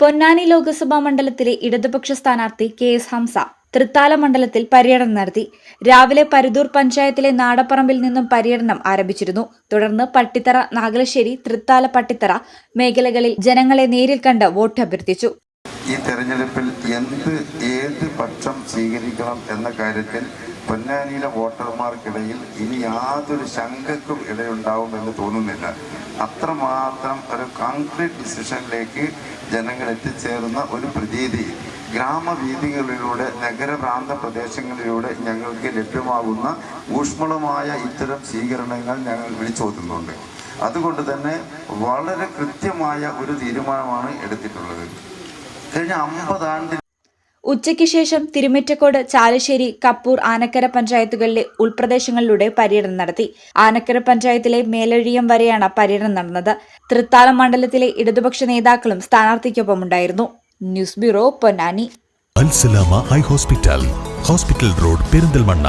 പൊന്നാനി ലോക്സഭാ മണ്ഡലത്തിലെ ഇടതുപക്ഷ സ്ഥാനാർത്ഥി KS ഹംസ തൃത്താല മണ്ഡലത്തിൽ പര്യടനം നടത്തി. രാവിലെ പരുതൂർ പഞ്ചായത്തിലെ നാടപ്പറമ്പിൽ നിന്നും പര്യടനം ആരംഭിച്ചിരുന്നു. തുടർന്ന് പട്ടിത്തറ, നാഗലശ്ശേരി, തൃത്താല, പട്ടിത്തറ മേഖലകളിൽ ജനങ്ങളെ നേരിൽ കണ്ട് വോട്ട് അഭ്യർത്ഥിച്ചു. ഈ തെരഞ്ഞെടുപ്പിൽ ഏത് പക്ഷം സ്വീകരിക്കണം എന്ന കാര്യത്തിൽ പൊന്നാനിയിലെ വോട്ടർമാർക്കിടയിൽ ഇനി യാതൊരു ശങ്കക്കും ഇടയുണ്ടാവുമെന്ന് തോന്നുന്നില്ല. അത്രമാത്രം ഒരു കോൺക്രീറ്റ് ഡിസിഷനിലേക്ക് ജനങ്ങൾ എത്തിച്ചേർന്ന ഒരു പ്രതീതി ഗ്രാമവീഥികളിലൂടെ, നഗരപ്രാന്ത പ്രദേശങ്ങളിലൂടെ ഞങ്ങൾക്ക് ലഭ്യമാകുന്ന ഊഷ്മളമായ ഇത്തരം സ്വീകരണങ്ങൾ ഞങ്ങൾ വിളിച്ചോതുന്നുണ്ട്. അതുകൊണ്ട് തന്നെ വളരെ കൃത്യമായ ഒരു തീരുമാനമാണ് എടുത്തിട്ടുള്ളത്. കഴിഞ്ഞ 50 ആണ്ടിൽ ഉച്ചയ്ക്ക് ശേഷം തിരുമിറ്റക്കോട്, ചാലശ്ശേരി, കപ്പൂർ, ആനക്കര പഞ്ചായത്തുകളിലെ ഉൾപ്രദേശങ്ങളിലൂടെ പര്യടനം നടത്തി. ആനക്കര പഞ്ചായത്തിലെ മേലഴിയം വരെയാണ് പര്യടനം നടന്നത്. തൃത്താല മണ്ഡലത്തിലെ ഇടതുപക്ഷ നേതാക്കളും സ്ഥാനാർത്ഥിക്കൊപ്പമുണ്ടായിരുന്നു. News bureau, Ponnani. Al Salama high hospital road, Perinthalmanna.